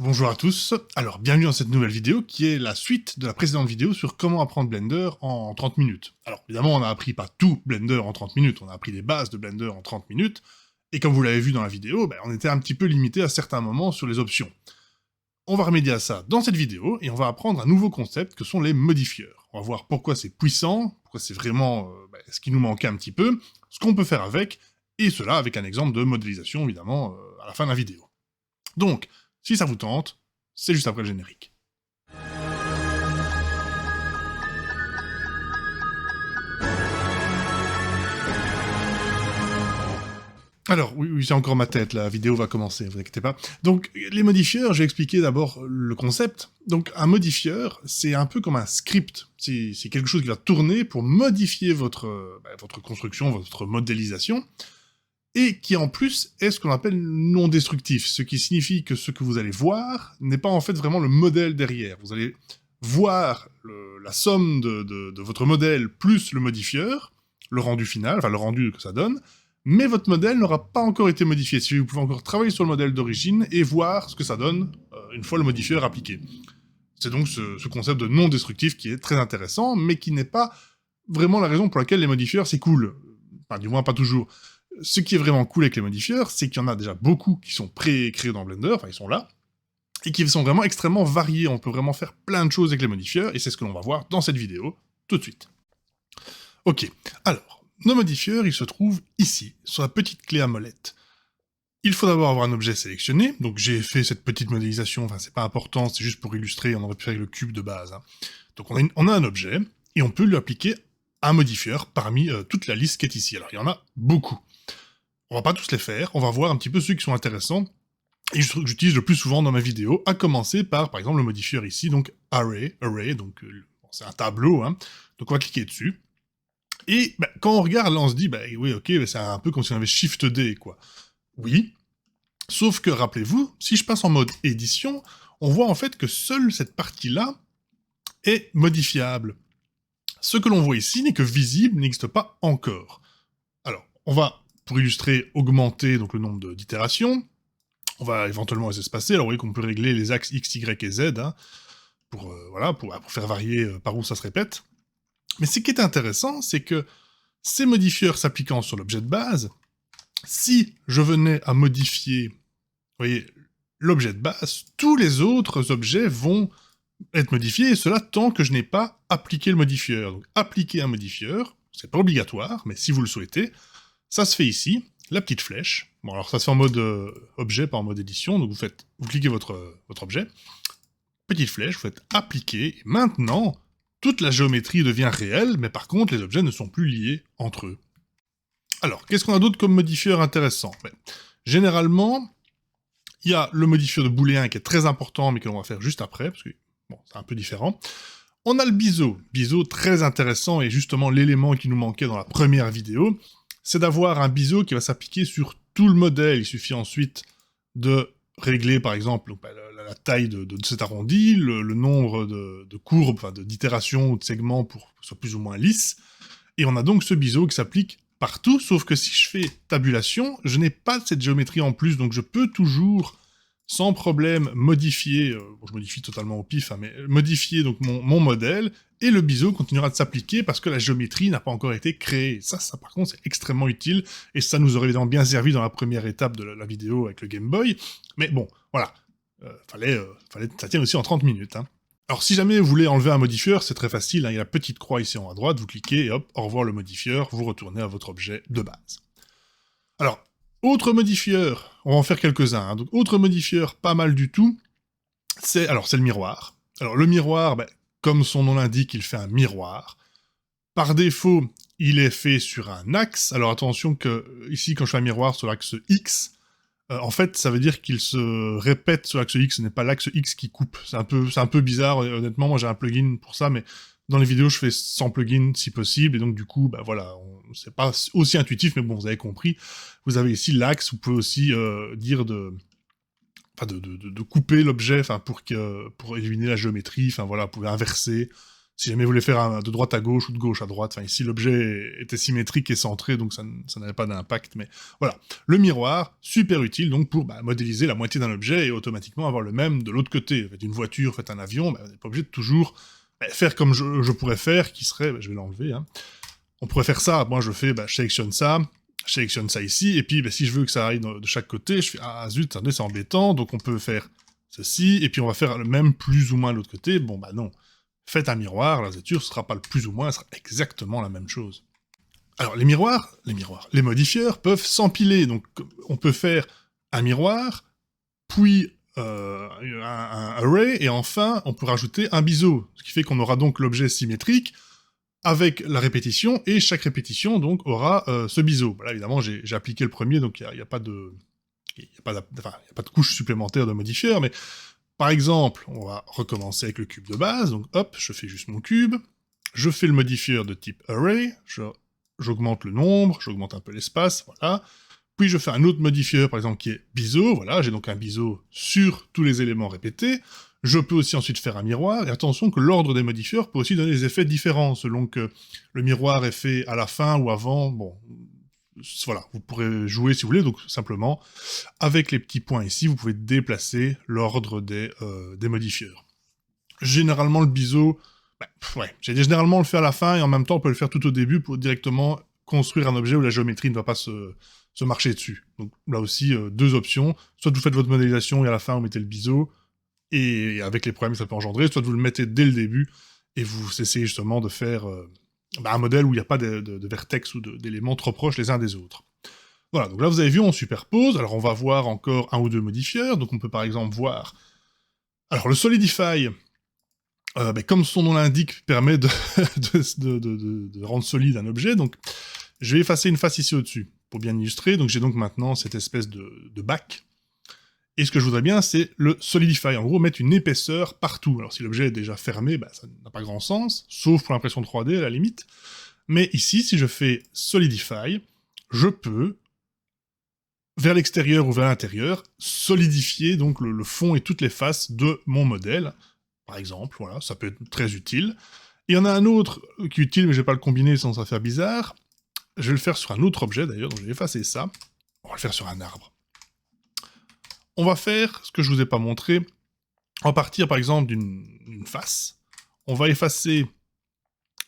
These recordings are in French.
Bonjour à tous, alors bienvenue dans cette nouvelle vidéo qui est la suite de la précédente vidéo sur comment apprendre Blender en 30 minutes. Alors évidemment on a appris pas tout Blender en 30 minutes, on a appris les bases de Blender en 30 minutes, et comme vous l'avez vu dans la vidéo, on était un petit peu limité à certains moments sur les options. On va remédier à ça dans cette vidéo, et on va apprendre un nouveau concept que sont les modifieurs. On va voir pourquoi c'est puissant, pourquoi c'est vraiment ce qui nous manquait un petit peu, ce qu'on peut faire avec, et cela avec un exemple de modélisation évidemment à la fin de la vidéo. Donc, si ça vous tente, c'est juste après le générique. Alors, oui, c'est encore ma tête, la vidéo va commencer, vous inquiétez pas. Donc, les modifieurs, j'ai expliqué d'abord le concept. Donc, un modifieur, c'est un peu comme un script. C'est quelque chose qui va tourner pour modifier votre construction, votre modélisation, et qui en plus est ce qu'on appelle non destructif, ce qui signifie que ce que vous allez voir n'est pas en fait vraiment le modèle derrière. Vous allez voir la somme de votre modèle plus le modifieur, le rendu final, enfin le rendu que ça donne, mais votre modèle n'aura pas encore été modifié. Si vous pouvez encore travailler sur le modèle d'origine et voir ce que ça donne une fois le modifieur appliqué. C'est donc ce concept de non destructif qui est très intéressant, mais qui n'est pas vraiment la raison pour laquelle les modifieurs c'est cool. Enfin, du moins pas toujours. Ce qui est vraiment cool avec les modifieurs, c'est qu'il y en a déjà beaucoup qui sont pré-créés dans Blender, enfin ils sont là, et qui sont vraiment extrêmement variés. On peut vraiment faire plein de choses avec les modifieurs, et c'est ce que l'on va voir dans cette vidéo, tout de suite. Ok, alors, nos modifieurs, ils se trouvent ici, sur la petite clé à molette. Il faut d'abord avoir un objet sélectionné, donc j'ai fait cette petite modélisation, enfin c'est pas important, c'est juste pour illustrer, on aurait pu faire avec le cube de base. Hein. Donc on a un objet, et on peut lui appliquer un modifieur parmi toute la liste qui est ici. Alors il y en a beaucoup. On va pas tous les faire, on va voir un petit peu ceux qui sont intéressants, et que j'utilise le plus souvent dans ma vidéo, à commencer par exemple, le modifieur ici, donc Array, donc c'est un tableau, hein, donc on va cliquer dessus, et quand on regarde, là on se dit, oui, ok, c'est un peu comme si on avait Shift D, quoi. Oui, sauf que, rappelez-vous, si je passe en mode édition, on voit en fait que seule cette partie-là est modifiable. Ce que l'on voit ici n'est que visible, n'existe pas encore. Alors, on va, pour illustrer, augmenter donc le nombre d'itérations. On va éventuellement les espacer. Alors vous voyez qu'on peut régler les axes X, Y et Z, hein, pour faire varier par où ça se répète. Mais ce qui est intéressant, c'est que ces modifieurs s'appliquant sur l'objet de base, si je venais à modifier, vous voyez, l'objet de base, tous les autres objets vont être modifiés, et cela tant que je n'ai pas appliqué le modifieur. Donc appliquer un modifieur, c'est pas obligatoire, mais si vous le souhaitez, ça se fait ici, la petite flèche. Bon, alors ça se fait en mode objet, pas en mode édition, donc vous cliquez votre objet, petite flèche, vous faites appliquer, et maintenant, toute la géométrie devient réelle, mais par contre, les objets ne sont plus liés entre eux. Alors, qu'est-ce qu'on a d'autre comme modifieur intéressant? Généralement, il y a le modifieur de booléen qui est très important, mais que l'on va faire juste après, parce que bon, c'est un peu différent. On a le biseau très intéressant, et justement l'élément qui nous manquait dans la première vidéo, c'est d'avoir un biseau qui va s'appliquer sur tout le modèle. Il suffit ensuite de régler, par exemple, la taille de cet arrondi, le nombre de courbes, enfin d'itérations ou de segments pour que ce soit plus ou moins lisse. Et on a donc ce biseau qui s'applique partout, sauf que si je fais tabulation, je n'ai pas cette géométrie en plus, donc je peux toujours, sans problème, modifier, je modifie totalement au pif, hein, mais modifier donc mon modèle, et le biseau continuera de s'appliquer parce que la géométrie n'a pas encore été créée. Ça par contre, c'est extrêmement utile, et ça nous aurait évidemment bien servi dans la première étape de la vidéo avec le Game Boy, mais bon, voilà, fallait ça tienne aussi en 30 minutes. Hein. Alors si jamais vous voulez enlever un modifieur, c'est très facile, hein, il y a la petite croix ici en haut à droite, vous cliquez, et hop, au revoir le modifieur, vous retournez à votre objet de base. Alors, autre modifieur, on va en faire quelques-uns, hein. Donc autre modifieur pas mal du tout, c'est le miroir. Alors le miroir, comme son nom l'indique, il fait un miroir. Par défaut, il est fait sur un axe. Alors attention que, ici, quand je fais un miroir sur l'axe X, en fait, ça veut dire qu'il se répète sur l'axe X, ce n'est pas l'axe X qui coupe. C'est un peu bizarre, honnêtement, moi j'ai un plugin pour ça, mais dans les vidéos, je fais sans plugin si possible, et donc du coup, voilà, c'est pas aussi intuitif, mais bon, vous avez compris. Vous avez ici l'axe, vous pouvez aussi dire de couper l'objet, pour éliminer la géométrie, voilà, vous pouvez inverser. Si jamais vous voulez faire de droite à gauche ou de gauche à droite, enfin ici l'objet était symétrique et centré, donc ça n'avait pas d'impact, mais voilà. Le miroir, super utile donc pour modéliser la moitié d'un objet et automatiquement avoir le même de l'autre côté. Faites une voiture, faites un avion, vous n'êtes pas obligé de toujours faire comme je pourrais faire, qui serait, je vais l'enlever, hein. On pourrait faire ça, moi je fais, je sélectionne ça ici, et puis si je veux que ça aille de chaque côté, je fais, ah zut, attendez, c'est embêtant, donc on peut faire ceci, et puis on va faire le même plus ou moins de l'autre côté, bon non. Faites un miroir, la nature, ce sera pas le plus ou moins, ce sera exactement la même chose. Alors les miroirs, les modifieurs peuvent s'empiler, donc on peut faire un miroir, puis un array, et enfin on peut rajouter un biseau, ce qui fait qu'on aura donc l'objet symétrique, avec la répétition, et chaque répétition donc aura ce biseau. Là évidemment j'ai appliqué le premier, donc il n'y a pas de... Il n'y a pas de couche supplémentaire de modifieur, mais par exemple, on va recommencer avec le cube de base, donc hop, je fais juste mon cube, je fais le modifieur de type array, j'augmente le nombre, j'augmente un peu l'espace, voilà, puis je fais un autre modifieur, par exemple, qui est biseau, voilà, j'ai donc un biseau sur tous les éléments répétés, je peux aussi ensuite faire un miroir, et attention que l'ordre des modifieurs peut aussi donner des effets différents, selon que le miroir est fait à la fin ou avant, bon... Voilà, vous pourrez jouer si vous voulez, donc simplement, avec les petits points ici, vous pouvez déplacer l'ordre des modifieurs. Généralement, le biseau, généralement on le fait à la fin, et en même temps, on peut le faire tout au début pour directement construire un objet où la géométrie ne va pas se marcher dessus. Donc là aussi, deux options, soit vous faites votre modélisation, et à la fin, vous mettez le biseau, et avec les problèmes que ça peut engendrer, soit vous le mettez dès le début, et vous essayez justement de faire... un modèle où il n'y a pas de vertex ou d'éléments trop proches les uns des autres. Voilà, donc là vous avez vu, on superpose, alors on va voir encore un ou deux modifieurs, donc on peut par exemple voir... Alors le Solidify, comme son nom l'indique, permet de rendre solide un objet, donc je vais effacer une face ici au-dessus, pour bien illustrer, donc j'ai donc maintenant cette espèce de bac, et ce que je voudrais bien, c'est le Solidify, en gros mettre une épaisseur partout. Alors si l'objet est déjà fermé, ça n'a pas grand sens, sauf pour l'impression 3D à la limite, mais ici, si je fais Solidify, je peux, vers l'extérieur ou vers l'intérieur, solidifier donc le fond et toutes les faces de mon modèle, par exemple, voilà, ça peut être très utile. Et il y en a un autre qui est utile, mais je vais pas le combiner sinon ça va faire bizarre. Je vais le faire sur un autre objet d'ailleurs, donc je vais effacer ça. On va le faire sur un arbre. On va faire ce que je vous ai pas montré. On va partir par exemple d'une face. On va effacer...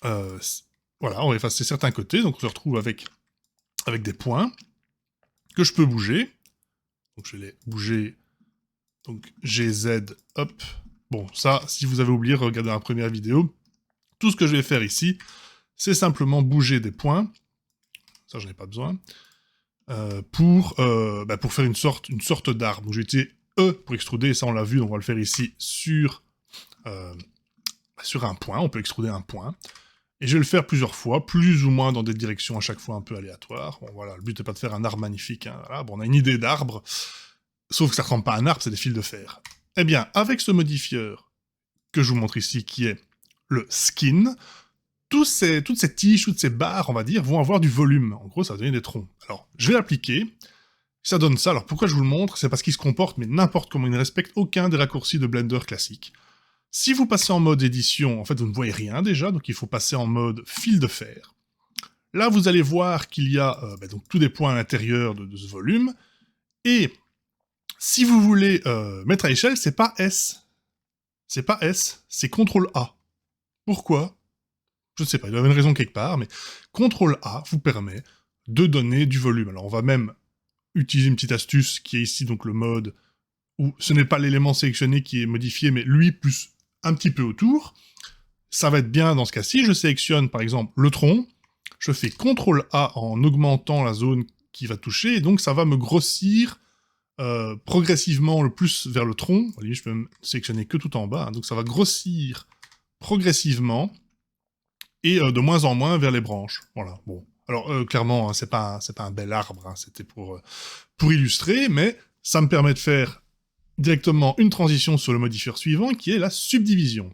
voilà, on va effacer certains côtés, donc on se retrouve avec des points que je peux bouger. Donc je vais les bouger. Donc GZ, hop. Bon, ça, si vous avez oublié, regardez la première vidéo. Tout ce que je vais faire ici, c'est simplement bouger des points. Ça, j'en ai pas besoin. Pour faire une sorte d'arbre. Donc j'ai utilisé E pour extruder, et ça on l'a vu, donc on va le faire ici sur un point, on peut extruder un point. Et je vais le faire plusieurs fois, plus ou moins dans des directions à chaque fois un peu aléatoires. Bon voilà, le but n'est pas de faire un arbre magnifique, hein, voilà. Bon, on a une idée d'arbre, sauf que ça ressemble pas à un arbre, c'est des fils de fer. Eh bien, avec ce modifieur que je vous montre ici, qui est le skin, toutes ces tiges, toutes ces barres, on va dire, vont avoir du volume. En gros, ça va donner des troncs. Alors, je vais l'appliquer, ça donne ça. Alors, pourquoi je vous le montre? C'est parce qu'il se comporte, mais n'importe comment, il ne respecte aucun des raccourcis de Blender classique. Si vous passez en mode édition, en fait, vous ne voyez rien déjà, donc il faut passer en mode fil de fer. Là, vous allez voir qu'il y a donc tous des points à l'intérieur de ce volume, et si vous voulez mettre à échelle, c'est pas S. C'est pas S, c'est CTRL A. Pourquoi? Je ne sais pas, il doit y avoir une raison quelque part, mais CTRL A vous permet de donner du volume. Alors on va même utiliser une petite astuce qui est ici, donc le mode où ce n'est pas l'élément sélectionné qui est modifié, mais lui plus un petit peu autour. Ça va être bien dans ce cas-ci. Je sélectionne par exemple le tronc, je fais CTRL A en augmentant la zone qui va toucher, et donc ça va me grossir progressivement le plus vers le tronc. Vous voyez, je peux me sélectionner que tout en bas, hein, donc ça va grossir progressivement, et de moins en moins vers les branches. Voilà, bon. Alors, clairement, hein, c'est pas un bel arbre, hein, c'était pour illustrer, mais ça me permet de faire directement une transition sur le modifieur suivant, qui est la subdivision.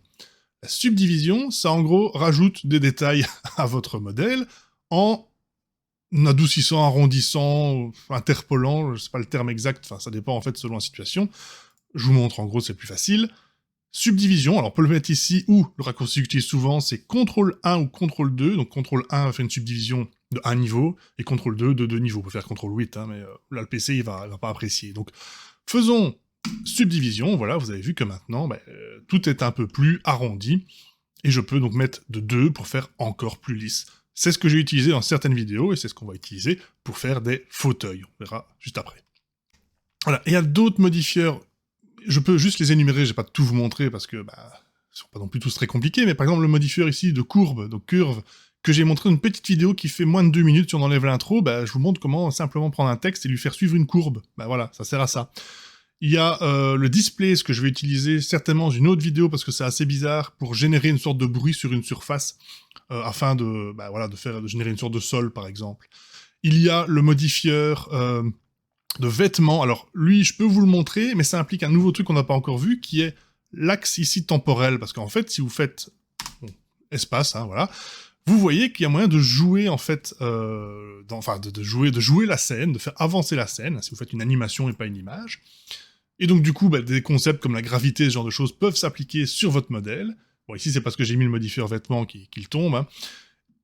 La subdivision, ça en gros rajoute des détails à votre modèle en adoucissant, arrondissant, interpolant, je sais pas le terme exact, enfin ça dépend en fait selon la situation. Je vous montre en gros, c'est plus facile. Subdivision, alors on peut le mettre ici, ou le raccourci que j'utilise souvent, c'est CTRL-1 ou CTRL-2, donc CTRL-1 fait une subdivision de 1 niveau, et CTRL-2 de 2 niveaux. On peut faire CTRL-8, hein, mais là le PC il va pas apprécier. Donc faisons subdivision, voilà, vous avez vu que maintenant, tout est un peu plus arrondi, et je peux donc mettre de 2 pour faire encore plus lisse. C'est ce que j'ai utilisé dans certaines vidéos, et c'est ce qu'on va utiliser pour faire des fauteuils. On verra juste après. Voilà, et il y a d'autres modifieurs. Je peux juste les énumérer, je vais pas tout vous montrer parce que ils sont pas non plus tous très compliqués, mais par exemple le modifieur ici de courbe, donc curve, que j'ai montré dans une petite vidéo qui fait moins de 2 minutes, si on enlève l'intro, je vous montre comment simplement prendre un texte et lui faire suivre une courbe. Voilà, ça sert à ça. Il y a le display, ce que je vais utiliser certainement dans une autre vidéo parce que c'est assez bizarre, pour générer une sorte de bruit sur une surface, afin de, de générer une sorte de sol par exemple. Il y a le modifieur de vêtements. Alors, lui, je peux vous le montrer, mais ça implique un nouveau truc qu'on n'a pas encore vu, qui est l'axe ici temporel. Parce qu'en fait, si vous faites espace, hein, voilà, vous voyez qu'il y a moyen de jouer, en fait, de jouer la scène, de faire avancer la scène, si vous faites une animation et pas une image. Et donc, du coup, des concepts comme la gravité, ce genre de choses, peuvent s'appliquer sur votre modèle. Bon, ici, c'est parce que j'ai mis le modifieur vêtements qui tombe, hein.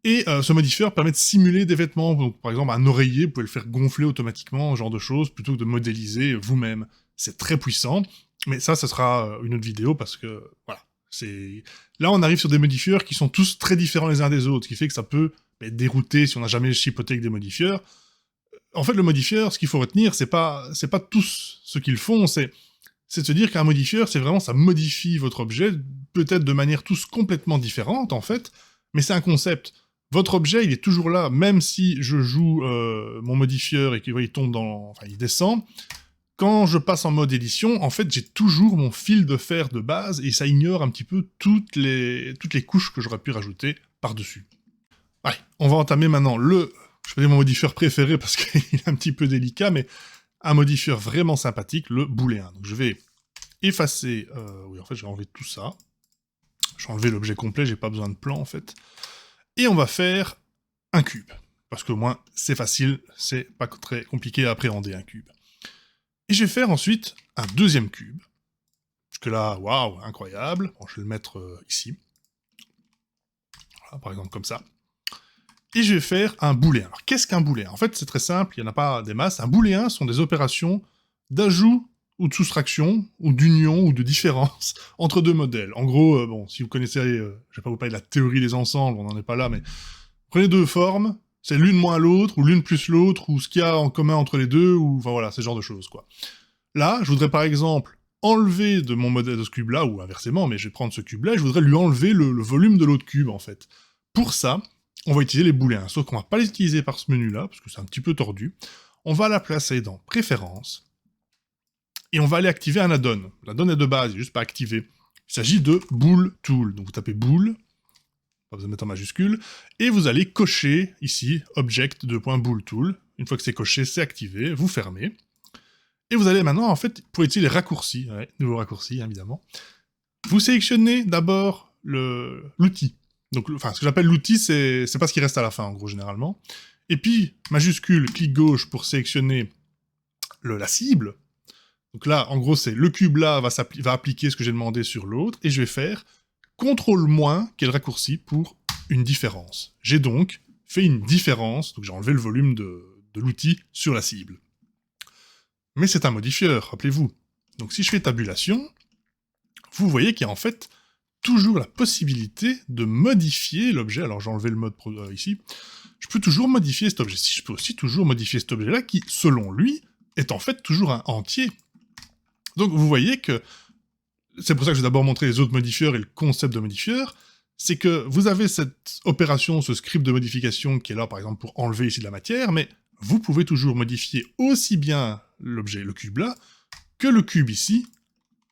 Et ce modifieur permet de simuler des vêtements. Donc, par exemple, un oreiller, vous pouvez le faire gonfler automatiquement, ce genre de choses, plutôt que de modéliser vous-même. C'est très puissant, mais ça sera une autre vidéo, parce que, voilà. Là, on arrive sur des modifieurs qui sont tous très différents les uns des autres, ce qui fait que ça peut dérouter si on n'a jamais chipoté avec des modifieurs. En fait, le modifieur, ce qu'il faut retenir, c'est pas tous ce qu'ils font, c'est de se dire qu'un modifieur, c'est vraiment, ça modifie votre objet, peut-être de manière tous complètement différente, en fait, mais c'est un concept. Votre objet, il est toujours là, même si je joue mon modifieur et qu'il tombe dans... Enfin, il descend. Quand je passe en mode édition, en fait, j'ai toujours mon fil de fer de base, et ça ignore un petit peu toutes les couches que j'aurais pu rajouter par-dessus. Allez, on va entamer maintenant je vais dire mon modifieur préféré, parce qu'il est un petit peu délicat, mais un modifieur vraiment sympathique, le booléen. Donc je vais effacer... oui, en fait, je vais enlever tout ça. Je vais enlever l'objet complet, j'ai pas besoin de plan, en fait. Et on va faire un cube. Parce que au moins, c'est facile, c'est pas très compliqué à appréhender un cube. Et je vais faire ensuite un deuxième cube. Jusque là, waouh, incroyable. Bon, je vais le mettre ici. Voilà, par exemple comme ça. Et je vais faire un booléen. Alors, qu'est-ce qu'un booléen? En fait, c'est très simple, il n'y en a pas des masses. Un booléen sont des opérations d'ajout ou de soustraction, ou d'union, ou de différence entre deux modèles. En gros, bon, si vous connaissez, je vais pas vous parler de la théorie des ensembles, on n'en est pas là, mais prenez deux formes, c'est l'une moins l'autre, ou l'une plus l'autre, ou ce qu'il y a en commun entre les deux, ou enfin voilà, ce genre de choses, quoi. Là, je voudrais par exemple enlever de mon modèle de ce cube-là, ou inversement, mais je vais prendre ce cube-là, et je voudrais lui enlever le volume de l'autre cube, en fait. Pour ça, on va utiliser les booléens, sauf qu'on va pas les utiliser par ce menu-là, parce que c'est un petit peu tordu. On va la placer dans Préférences, et on va aller activer un add-on. L'add-on est de base, il est juste pas activé. Il s'agit de Bool Tool. Donc vous tapez Bool, pas besoin de mettre en majuscule, et vous allez cocher ici Object .bool Tool. Une fois que c'est coché, c'est activé, vous fermez. Et vous allez maintenant, en fait, pour utiliser les raccourcis, ouais, nouveau raccourci, évidemment, vous sélectionnez d'abord l'outil. Donc, enfin, ce que j'appelle l'outil, c'est pas ce qui reste à la fin, en gros, généralement. Et puis, majuscule, clic gauche pour sélectionner la cible. Donc là, en gros, c'est le cube là va appliquer ce que j'ai demandé sur l'autre, et je vais faire CTRL-, qui est le raccourci pour une différence. J'ai donc fait une différence, donc j'ai enlevé le volume de l'outil sur la cible. Mais c'est un modifieur, rappelez-vous. Donc si je fais tabulation, vous voyez qu'il y a en fait toujours la possibilité de modifier l'objet. Alors j'ai enlevé le mode ici. Je peux toujours modifier cet objet. Je peux aussi toujours modifier cet objet-là qui, selon lui, est en fait toujours un entier. Donc vous voyez que, c'est pour ça que je vais d'abord montrer les autres modifieurs et le concept de modifieur, c'est que vous avez cette opération, ce script de modification qui est là par exemple pour enlever ici de la matière, mais vous pouvez toujours modifier aussi bien l'objet, le cube là, que le cube ici,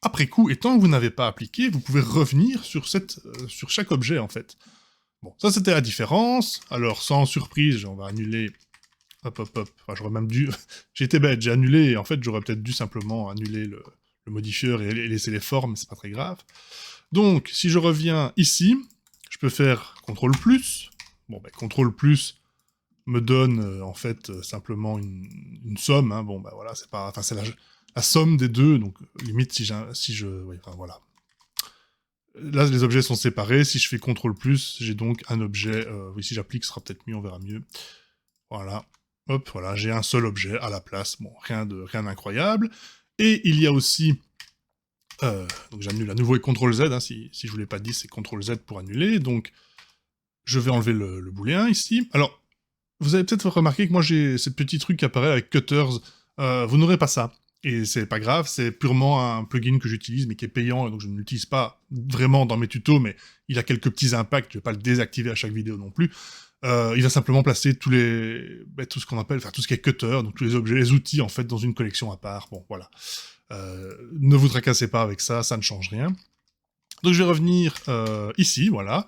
après coup, et tant que vous n'avez pas appliqué, vous pouvez revenir sur chaque objet en fait. Bon, ça c'était la différence, alors sans surprise, on va annuler... Hop, enfin j'aurais même dû... J'ai été bête, j'ai annulé, et en fait j'aurais peut-être dû simplement annuler le modifieur et laisser les formes, mais c'est pas très grave. Donc, si je reviens ici, je peux faire CTRL+. Bon, CTRL+, me donne en fait simplement une somme, hein. Bon voilà, c'est pas, enfin c'est la somme des deux, donc limite si je, oui, enfin voilà. Là, les objets sont séparés. Si je fais CTRL+, j'ai donc un objet... oui, si j'applique, ce sera peut-être mieux, on verra mieux. Voilà. Hop, voilà, j'ai un seul objet à la place. Bon, rien d'incroyable. Et il y a aussi... donc j'annule à nouveau avec CTRL-Z, hein, si je vous l'ai pas dit, c'est CTRL-Z pour annuler. Donc, je vais enlever le booléen ici. Alors, vous avez peut-être remarqué que moi, j'ai cette petit truc qui apparaît avec Cutters. Vous n'aurez pas ça. Et c'est pas grave, c'est purement un plugin que j'utilise, mais qui est payant, et donc je ne l'utilise pas vraiment dans mes tutos, mais il a quelques petits impacts, je vais pas le désactiver à chaque vidéo non plus. Il va simplement placer tout ce qu'on appelle, enfin tout ce qui est cutter, donc tous les objets, les outils en fait, dans une collection à part. Bon, voilà. Ne vous tracassez pas avec ça, ça ne change rien. Donc je vais revenir ici, voilà,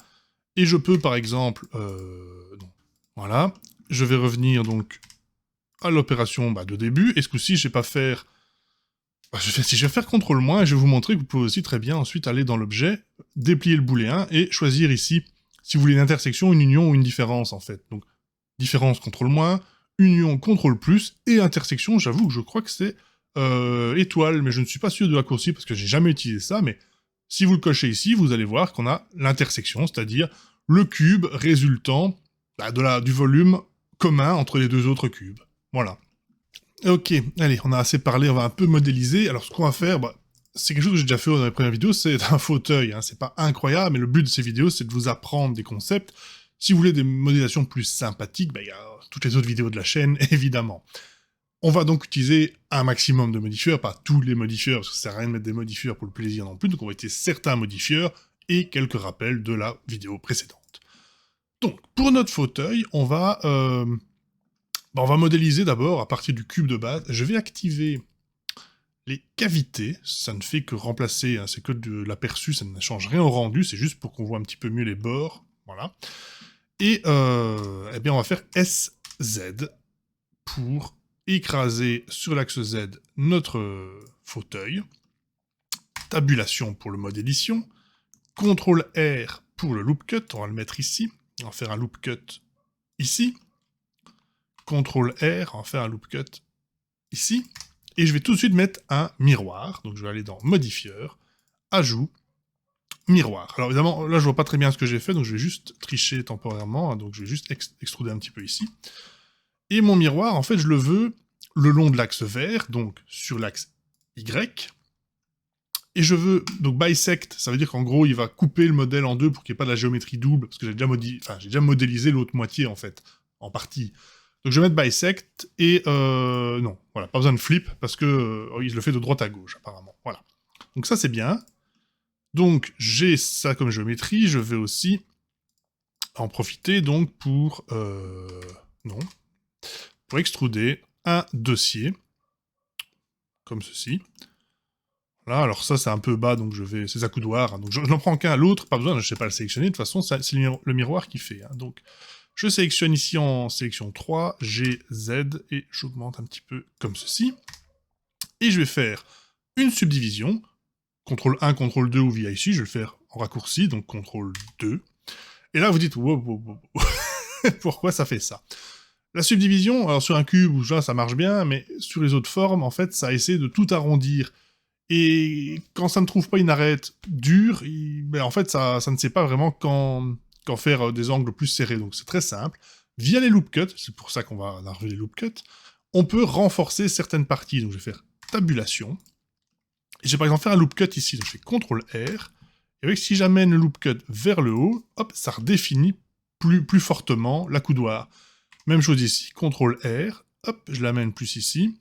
et je peux par exemple, non, voilà, je vais revenir donc à l'opération de début, et ce coup-ci, je vais pas faire... je vais faire CTRL-, et je vais vous montrer que vous pouvez aussi très bien ensuite aller dans l'objet, déplier le booléen, et choisir ici, si vous voulez une intersection, une union ou une différence, en fait. Donc, différence, CTRL-, union, CTRL+, et intersection, j'avoue que je crois que c'est étoile, mais je ne suis pas sûr de raccourci, parce que j'ai jamais utilisé ça, mais si vous le cochez ici, vous allez voir qu'on a l'intersection, c'est-à-dire le cube résultant du volume commun entre les deux autres cubes. Voilà. Ok, allez, on a assez parlé, on va un peu modéliser. Alors, ce qu'on va faire, c'est quelque chose que j'ai déjà fait dans les premières vidéos, c'est un fauteuil. Hein. C'est pas incroyable, mais le but de ces vidéos, c'est de vous apprendre des concepts. Si vous voulez des modélisations plus sympathiques, il y a toutes les autres vidéos de la chaîne, évidemment. On va donc utiliser un maximum de modifieurs, pas tous les modifieurs, parce que ça sert à rien de mettre des modifieurs pour le plaisir non plus, donc on va utiliser certains modifieurs et quelques rappels de la vidéo précédente. Donc, pour notre fauteuil, on va modéliser d'abord à partir du cube de base. Je vais activer les cavités, ça ne fait que remplacer, hein, c'est que de l'aperçu, ça ne change rien au rendu, c'est juste pour qu'on voit un petit peu mieux les bords, voilà. Et eh bien on va faire SZ pour écraser sur l'axe Z notre fauteuil, tabulation pour le mode édition, CTRL R pour le loop cut, on va le mettre ici, on va faire un loop cut ici, CTRL R, on va faire un loop cut ici, et je vais tout de suite mettre un miroir, donc je vais aller dans modifieur, ajout, miroir. Alors évidemment, là je vois pas très bien ce que j'ai fait, donc je vais juste tricher temporairement, hein, donc je vais juste extruder un petit peu ici. Et mon miroir, en fait, je le veux le long de l'axe vert, donc sur l'axe Y, et je veux, donc bisect, ça veut dire qu'en gros, il va couper le modèle en deux pour qu'il n'y ait pas de la géométrie double, parce que j'ai déjà modélisé l'autre moitié, en fait, en partie. Donc je vais mettre bisect, et non, voilà, pas besoin de flip, parce que il le fait de droite à gauche, apparemment, voilà. Donc ça, c'est bien. Donc, j'ai ça comme géométrie, je vais aussi en profiter, donc, pour extruder un dossier, comme ceci. Voilà, alors ça, c'est un peu bas, donc c'est accoudoir, hein, donc je n'en prends qu'un, l'autre, pas besoin, je ne sais pas le sélectionner, de toute façon, c'est le miroir qui fait, hein, donc... Je sélectionne ici en sélection 3, G, Z, et j'augmente un petit peu comme ceci. Et je vais faire une subdivision, CTRL 1, CTRL 2 ou via ici, je vais le faire en raccourci, donc CTRL 2. Et là, vous dites, wow, pourquoi ça fait ça? La subdivision, alors sur un cube, là, ça marche bien, mais sur les autres formes, en fait, ça essaie de tout arrondir. Et quand ça ne trouve pas une arête dure, en fait, ça ne sait pas vraiment quand faire des angles plus serrés. Donc c'est très simple. Via les loop cuts, c'est pour ça qu'on va enlever les loop cuts, on peut renforcer certaines parties. Donc je vais faire tabulation. Et je vais par exemple faire un loop cut ici. Donc je fais CTRL R. Et avec si j'amène le loop cut vers le haut, hop, ça redéfinit plus fortement l'accoudoir. Même chose ici, CTRL R, hop, je l'amène plus ici,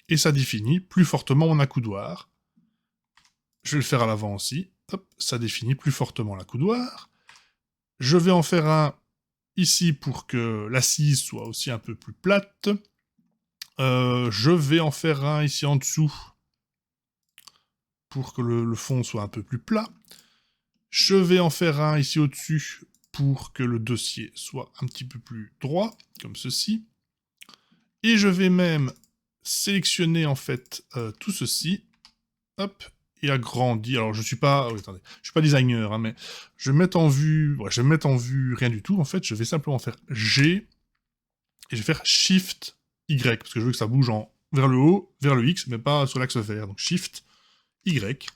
et ça définit plus fortement mon accoudoir. Je vais le faire à l'avant aussi, hop, ça définit plus fortement l'accoudoir. Je vais en faire un ici pour que l'assise soit aussi un peu plus plate. Je vais en faire un ici en dessous pour que le fond soit un peu plus plat. Je vais en faire un ici au-dessus pour que le dossier soit un petit peu plus droit, comme ceci. Et je vais même sélectionner en fait tout ceci, hop, et agrandir. Alors je suis pas, attendez, je suis pas designer, hein, mais je vais mettre en vue, rien du tout. En fait, je vais simplement faire G et je vais faire Shift Y parce que je veux que ça bouge vers le haut, vers le X, mais pas sur l'axe vert. Donc Shift Y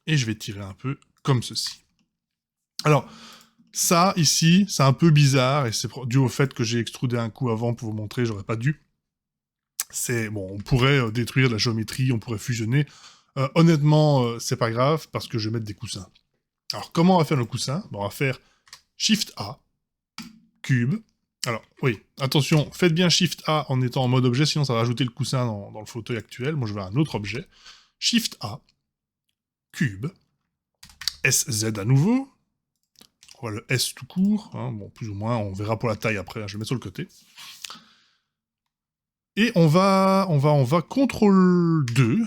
et je vais tirer un peu comme ceci. Alors, ça, ici, c'est un peu bizarre, et c'est dû au fait que j'ai extrudé un coup avant pour vous montrer, j'aurais pas dû. C'est, bon, on pourrait détruire la géométrie, on pourrait fusionner. Honnêtement, c'est pas grave, parce que je vais mettre des coussins. Alors, comment on va faire le coussin? On va faire Shift A, cube. Alors, oui, attention, faites bien Shift A en étant en mode objet, sinon ça va rajouter le coussin dans le fauteuil actuel. Moi, je veux un autre objet. Shift A, cube, SZ à nouveau. On va le S tout court, hein, bon, plus ou moins, on verra pour la taille après, hein, je vais mettre sur le côté. Et on va CTRL 2,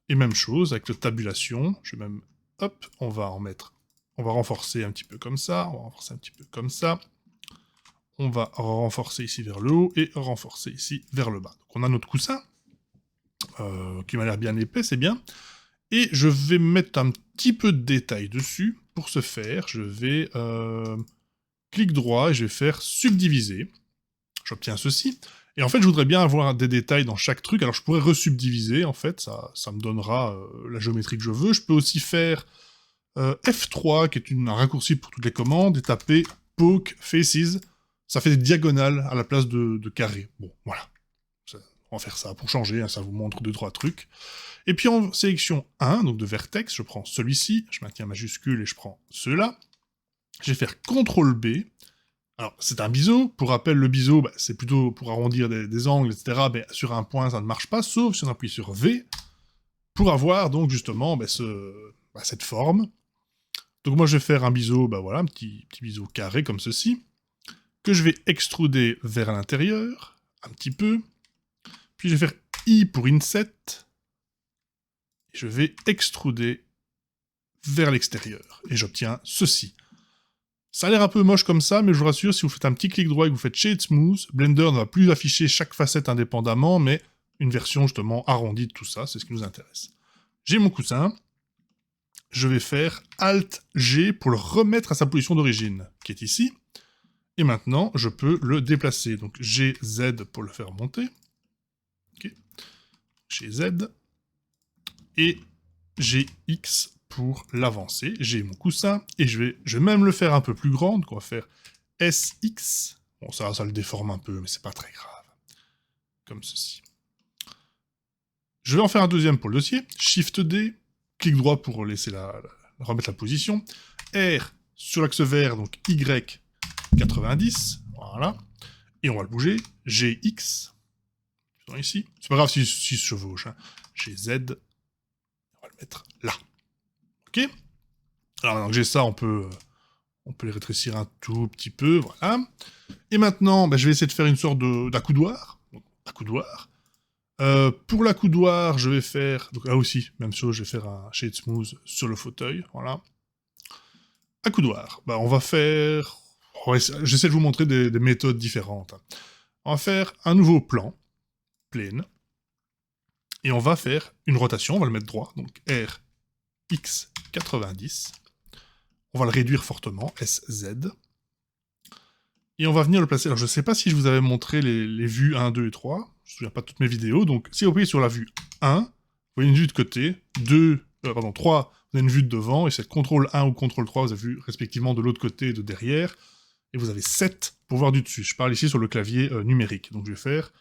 et même chose avec le tabulation, je vais même, hop, on va renforcer un petit peu comme ça, on va renforcer un petit peu comme ça, on va renforcer ici vers le haut, et renforcer ici vers le bas. Donc on a notre coussin, qui m'a l'air bien épais, c'est bien, et je vais mettre un petit peu de détail dessus. Pour ce faire, je vais clic droit et je vais faire subdiviser. J'obtiens ceci. Et en fait, je voudrais bien avoir des détails dans chaque truc. Alors, je pourrais resubdiviser, en fait. Ça me donnera la géométrie que je veux. Je peux aussi faire F3, qui est un raccourci pour toutes les commandes, et taper Poke Faces. Ça fait des diagonales à la place de carrés. Bon, voilà. On va faire ça pour changer. Hein, ça vous montre 2-3 trucs. Et puis, en sélection 1, donc de vertex, je prends celui-ci. Je maintiens majuscule et je prends ceux-là. Je vais faire CTRL B. Alors, c'est un biseau. Pour rappel, le biseau, bah, c'est plutôt pour arrondir des angles, etc. Mais sur un point, ça ne marche pas, sauf si on appuie sur V, pour avoir, donc, justement, cette forme. Donc, moi, je vais faire un biseau, voilà, un petit biseau carré, comme ceci, que je vais extruder vers l'intérieur, un petit peu. Puis, je vais faire I pour Inset. Et je vais extruder vers l'extérieur. Et j'obtiens ceci. Ça a l'air un peu moche comme ça, mais je vous rassure, si vous faites un petit clic droit et que vous faites Shade Smooth, Blender ne va plus afficher chaque facette indépendamment, mais une version justement arrondie de tout ça, c'est ce qui nous intéresse. J'ai mon coussin, je vais faire Alt-G pour le remettre à sa position d'origine, qui est ici, et maintenant je peux le déplacer. Donc GZ pour le faire monter, okay. GZ, et GX pour l'avancer. J'ai mon coussin, et je vais même le faire un peu plus grand, donc on va faire SX. Bon, ça le déforme un peu, mais c'est pas très grave. Comme ceci. Je vais en faire un deuxième pour le dossier. Shift D, clic droit pour laisser remettre la position. R sur l'axe vert, donc Y 90, voilà. Et on va le bouger. GX, ici. C'est pas grave si se chevauche. Hein. GZ, on va le mettre là. Ok. Alors maintenant que j'ai ça, on peut les rétrécir un tout petit peu, voilà. Et maintenant, je vais essayer de faire une sorte d'accoudoir. Accoudoir. Pour l'accoudoir, je vais faire... Donc là aussi, même chose, je vais faire un Shade Smooth sur le fauteuil, voilà. Accoudoir. On va faire... J'essaie de vous montrer des méthodes différentes. On va faire un nouveau plan, plane, et on va faire une rotation, on va le mettre droit, donc R, X, 90. On va le réduire fortement, SZ. Et on va venir le placer. Alors, je ne sais pas si je vous avais montré les vues 1, 2 et 3. Je ne me souviens pas de toutes mes vidéos. Donc, si vous appuyez sur la vue 1, vous voyez une vue de côté. 3, vous avez une vue de devant. Et c'est CTRL 1 ou CTRL 3, vous avez vu respectivement de l'autre côté et de derrière. Et vous avez 7 pour voir du dessus. Je parle ici sur le clavier numérique. Donc, je vais faire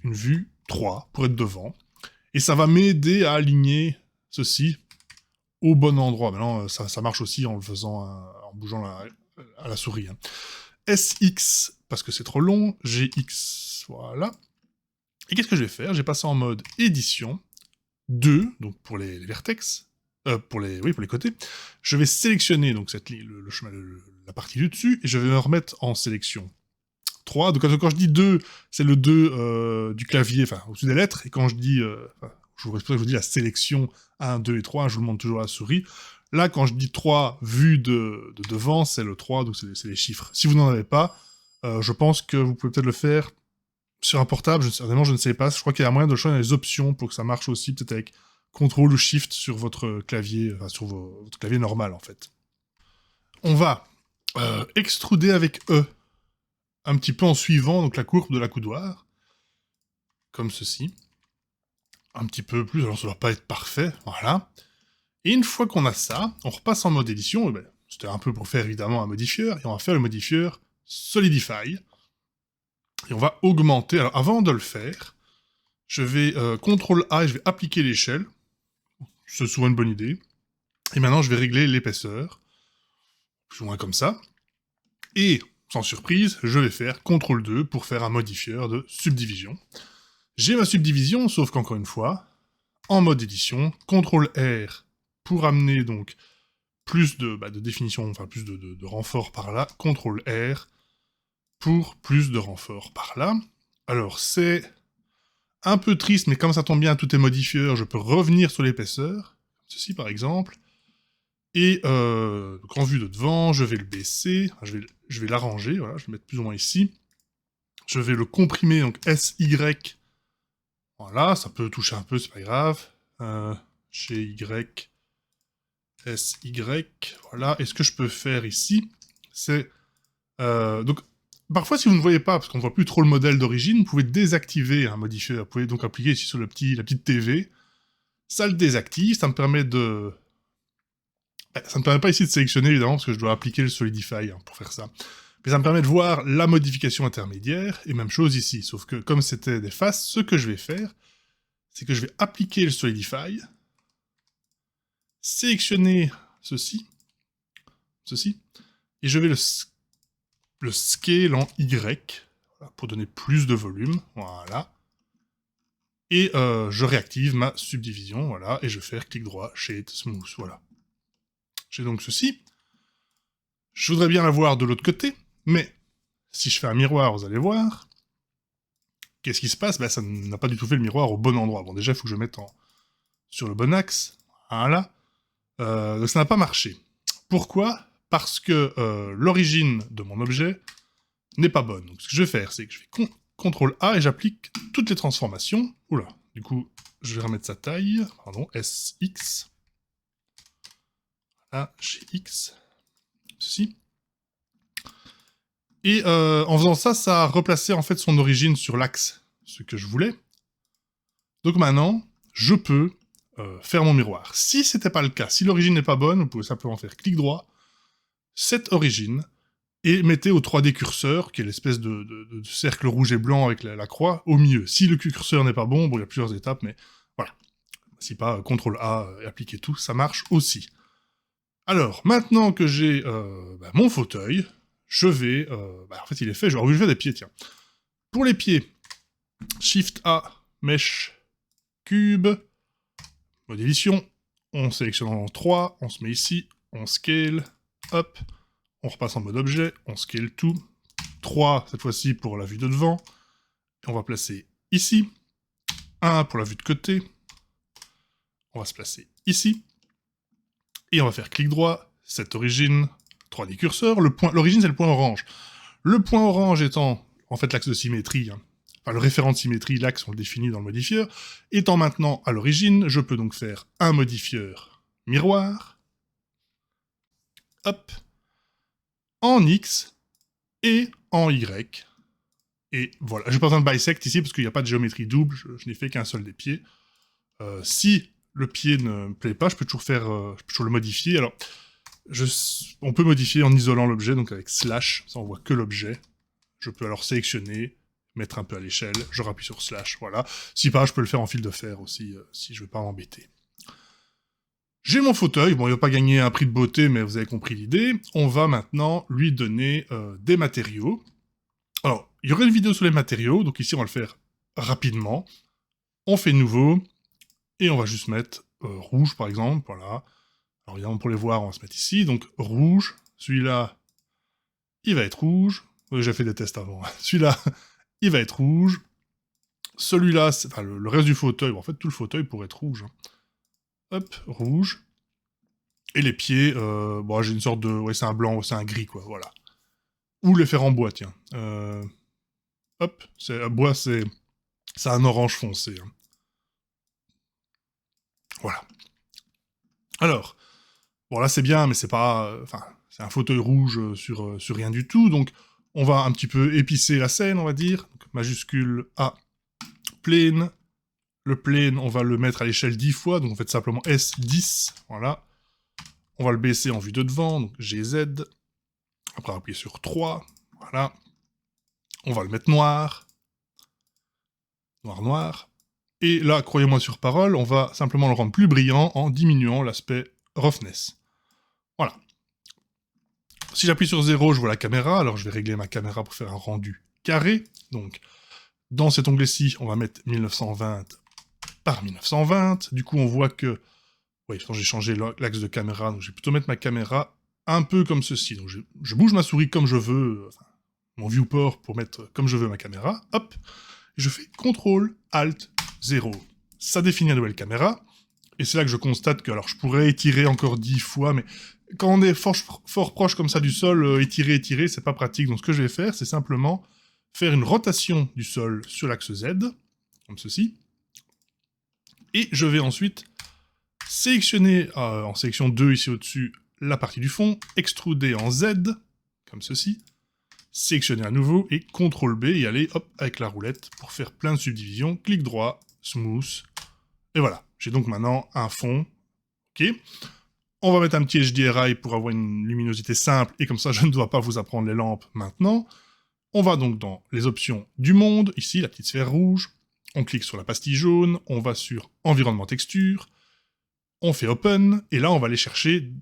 une vue 3 pour être devant. Et ça va m'aider à aligner ceci au bon endroit. Maintenant, ça marche aussi en le faisant, en bougeant à la souris. Hein. SX, parce que c'est trop long, GX, voilà. Et qu'est-ce que je vais faire? J'ai passé en mode édition, 2, donc pour les vertex, pour les côtés. Je vais sélectionner donc cette ligne, le chemin, la partie du dessus, et je vais me remettre en sélection 3. Donc quand je dis 2, c'est le 2 du clavier, enfin au-dessus des lettres, et quand je dis, je vous dis la sélection 1, 2 et 3, je vous le montre toujours à la souris. Là, quand je dis 3 vues de devant, c'est le 3, donc c'est les chiffres. Si vous n'en avez pas, je pense que vous pouvez peut-être le faire sur un portable, certainement je ne sais pas. Je crois qu'il y a moyen de choisir les options pour que ça marche aussi, peut-être avec CTRL ou SHIFT sur votre clavier, enfin sur votre clavier normal en fait. On va extruder avec E, un petit peu en suivant donc la courbe de l'accoudoir, comme ceci. Un petit peu plus, alors ça ne doit pas être parfait, voilà. Et une fois qu'on a ça, on repasse en mode édition, et ben, c'était un peu pour faire évidemment un modifieur, et on va faire le modifieur Solidify. Et on va augmenter. Alors avant de le faire, je vais CTRL A et je vais appliquer l'échelle. C'est souvent une bonne idée. Et maintenant, je vais régler l'épaisseur. Plus ou moins comme ça. Et, sans surprise, je vais faire CTRL 2 pour faire un modifieur de subdivision. J'ai ma subdivision, sauf qu'encore une fois, en mode édition, CTRL R pour amener donc plus de définition, enfin plus de renfort par là, CTRL R pour plus de renfort par là. Alors c'est un peu triste, mais comme ça tombe bien, tout est modifieur, je peux revenir sur l'épaisseur, ceci par exemple, et donc en vue de devant, je vais le baisser, je vais l'arranger, voilà, je vais le mettre plus ou moins ici, je vais le comprimer, donc SY, voilà, ça peut toucher un peu, c'est pas grave, chez Y, SY, voilà, et ce que je peux faire ici, c'est, donc, parfois, si vous ne voyez pas, parce qu'on ne voit plus trop le modèle d'origine, vous pouvez désactiver un modifieur. Vous pouvez donc appliquer ici sur la petite TV. Ça le désactive, ça me permet de... Ça ne me permet pas ici de sélectionner, évidemment, parce que je dois appliquer le Solidify pour faire ça. Mais ça me permet de voir la modification intermédiaire, et même chose ici. Sauf que, comme c'était des faces, ce que je vais faire, c'est que je vais appliquer le Solidify, sélectionner ceci, et je vais le scale en Y, pour donner plus de volume, voilà. Et je réactive ma subdivision, voilà, et je vais faire clic droit, Shade, Smooth, voilà. J'ai donc ceci. Je voudrais bien l'avoir de l'autre côté, mais si je fais un miroir, vous allez voir, qu'est-ce qui se passe? Ben, ça n'a pas du tout fait le miroir au bon endroit. Bon, déjà, il faut que je mette sur le bon axe, voilà. Donc ça n'a pas marché. Pourquoi? Parce que l'origine de mon objet n'est pas bonne. Donc ce que je vais faire, c'est que je vais CTRL A et j'applique toutes les transformations. Oula, du coup, je vais remettre sa taille. Pardon, SX. Voilà, chez X. Ceci. Et en faisant ça, ça a replacé en fait son origine sur l'axe, ce que je voulais. Donc maintenant, je peux faire mon miroir. Si c'était pas le cas, si l'origine n'est pas bonne, vous pouvez simplement faire clic droit, cette origine, et mettez au 3D curseur, qui est l'espèce de cercle rouge et blanc avec la croix, au milieu. Si le curseur n'est pas bon, il y a plusieurs étapes, mais voilà. Si pas, CTRL A et appliquer tout, ça marche aussi. Alors, maintenant que j'ai mon fauteuil, je vais... en fait, il est fait, je vais faire des pieds, tiens. Pour les pieds, Shift A, Mesh, Cube, mode édition, on sélectionne en 3, on se met ici, on scale, hop, on repasse en mode objet, on scale tout, 3 cette fois-ci pour la vue de devant, et on va placer ici, 1 pour la vue de côté, on va se placer ici, et on va faire clic droit, cette origine, 3D curseur, l'origine c'est le point orange. Le point orange étant en fait l'axe de symétrie, hein. Enfin le référent de symétrie, l'axe on le définit dans le modifieur, étant maintenant à l'origine, je peux donc faire un modifieur miroir, hop, en X et en Y. Et voilà, j'ai pas besoin de bisect ici parce qu'il n'y a pas de géométrie double, je n'ai fait qu'un seul des pieds. Si le pied ne me plaît pas, je peux toujours le modifier. Alors, on peut modifier en isolant l'objet, donc avec slash, ça on voit que l'objet. Je peux alors sélectionner, mettre un peu à l'échelle, je rappuie sur slash, voilà. Si pas, je peux le faire en fil de fer aussi, si je veux pas m'embêter. J'ai mon fauteuil, bon il va pas gagner un prix de beauté, mais vous avez compris l'idée. On va maintenant lui donner des matériaux. Alors, il y aurait une vidéo sur les matériaux, donc ici on va le faire rapidement. On fait nouveau, et on va juste mettre rouge par exemple, voilà. Alors évidemment pour les voir, on va se mettre ici, donc rouge, celui-là, il va être rouge. J'ai fait des tests avant. Celui-là, il va être rouge. Celui-là, enfin le reste du fauteuil, bon, en fait tout le fauteuil pourrait être rouge. Hein. Hop, rouge. Et les pieds, bon j'ai une sorte de... Ouais, c'est un blanc, c'est un gris quoi, voilà. Ou les faire en bois, tiens. Hop, bois, c'est un orange foncé. Hein. Voilà. Alors, bon là c'est bien, mais c'est pas... Enfin, c'est un fauteuil rouge sur rien du tout, donc on va un petit peu épicer la scène, on va dire. Donc, majuscule A, plane, Le plane, on va le mettre à l'échelle 10 fois, donc on fait simplement S10, voilà. On va le baisser en vue de devant, donc GZ. Après, on va appuyer sur 3, voilà. On va le mettre noir. Noir, noir. Et là, croyez-moi sur parole, on va simplement le rendre plus brillant en diminuant l'aspect roughness. Voilà. Si j'appuie sur 0, je vois la caméra, alors je vais régler ma caméra pour faire un rendu carré. Donc, dans cet onglet-ci, on va mettre 1920 par 1920. Du coup, on voit que... Oui, j'ai changé l'axe de caméra, donc je vais plutôt mettre ma caméra un peu comme ceci. Donc je bouge ma souris comme je veux, enfin, mon viewport pour mettre comme je veux ma caméra. Hop, je fais CTRL, ALT, 0. Ça définit une nouvelle caméra. Et c'est là que je constate que, alors je pourrais étirer encore 10 fois, mais quand on est fort proche comme ça du sol, étirer, c'est pas pratique. Donc ce que je vais faire, c'est simplement faire une rotation du sol sur l'axe Z, comme ceci. Et je vais ensuite sélectionner en sélection 2 ici au-dessus la partie du fond, extruder en Z, comme ceci, sélectionner à nouveau et CTRL B et aller hop avec la roulette pour faire plein de subdivisions, clic droit, smooth, et voilà. J'ai donc maintenant un fond, ok. On va mettre un petit HDRI pour avoir une luminosité simple et comme ça je ne dois pas vous apprendre les lampes maintenant. On va donc dans les options du monde, ici la petite sphère rouge, on clique sur la pastille jaune, on va sur environnement texture, on fait Open, et là on va aller chercher,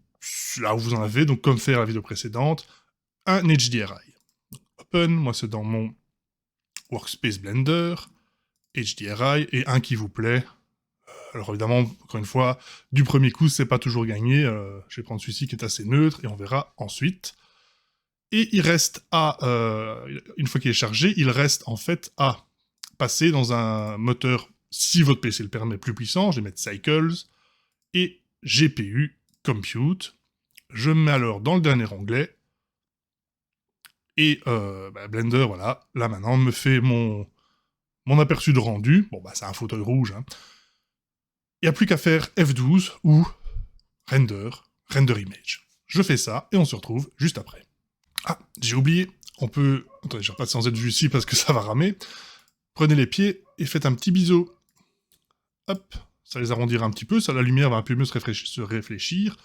là où vous en avez, donc comme faire la vidéo précédente, un HDRI. Open, moi c'est dans mon Workspace Blender, HDRI, et un qui vous plaît. Alors évidemment, encore une fois, du premier coup c'est pas toujours gagné, je vais prendre celui-ci qui est assez neutre, et on verra ensuite. Et il reste à, une fois qu'il est chargé, il reste en fait à passer dans un moteur, si votre PC le permet, plus puissant, je vais mettre Cycles, et GPU, Compute. Je me mets alors dans le dernier onglet, et Blender, voilà, là maintenant, me fait mon aperçu de rendu. Bon, bah c'est un fauteuil rouge, hein. Il n'y a plus qu'à faire F12 ou Render Image. Je fais ça, et on se retrouve juste après. Ah, j'ai oublié, on peut... Attendez, je repasse sans être vu ici parce que ça va ramer. Prenez les pieds et faites un petit biseau. Hop, ça les arrondira un petit peu, ça la lumière va un peu mieux se réfléchir.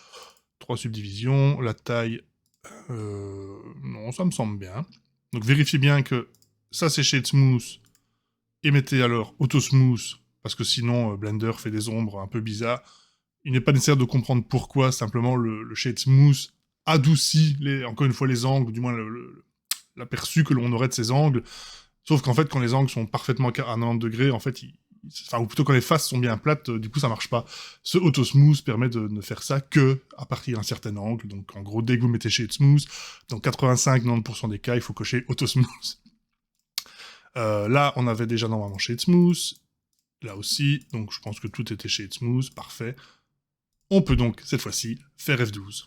3 subdivisions, la taille... non, ça me semble bien. Donc vérifiez bien que ça c'est Shade Smooth, et mettez alors Auto Smooth, parce que sinon Blender fait des ombres un peu bizarres. Il n'est pas nécessaire de comprendre pourquoi, simplement le Shade Smooth adoucit, encore une fois, les angles, du moins l'aperçu que l'on aurait de ces angles. Sauf qu'en fait, quand les angles sont parfaitement à 90 degrés, en fait, ou plutôt quand les faces sont bien plates, du coup ça marche pas. Ce Auto Smooth permet de ne faire ça que à partir d'un certain angle. Donc en gros, dès que vous mettez Shade Smooth, dans 85-90% des cas, il faut cocher Auto Smooth. Là, on avait déjà normalement Shade Smooth. Là aussi, donc je pense que tout était Shade Smooth, parfait. On peut donc, cette fois-ci, faire F12.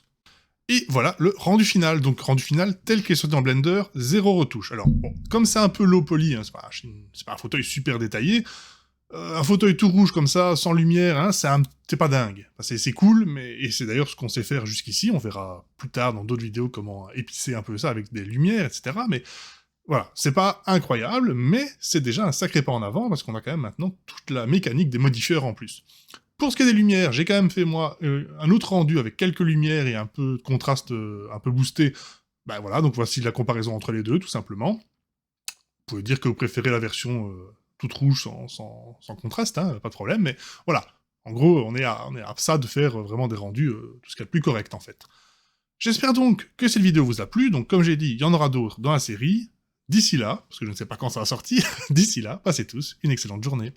Et voilà le rendu final. Donc rendu final tel qu'il est sorti dans Blender, 0 retouche. Alors bon, comme c'est un peu low poly, hein, c'est pas un fauteuil super détaillé, un fauteuil tout rouge comme ça, sans lumière, hein, c'est pas dingue. Enfin, c'est cool, et c'est d'ailleurs ce qu'on sait faire jusqu'ici. On verra plus tard dans d'autres vidéos comment épicer un peu ça avec des lumières, etc. Mais voilà, c'est pas incroyable, mais c'est déjà un sacré pas en avant, parce qu'on a quand même maintenant toute la mécanique des modifieurs en plus. Pour ce qui est des lumières, j'ai quand même fait, moi, un autre rendu avec quelques lumières et un peu de contraste un peu boosté. Ben voilà, donc voici la comparaison entre les deux, tout simplement. Vous pouvez dire que vous préférez la version toute rouge sans contraste, hein, pas de problème, mais voilà. En gros, on est à ça de faire vraiment des rendus tout ce qu'il y a de plus correct, en fait. J'espère donc que cette vidéo vous a plu, donc comme j'ai dit, il y en aura d'autres dans la série. D'ici là, parce que je ne sais pas quand ça va sortir, d'ici là, passez tous une excellente journée.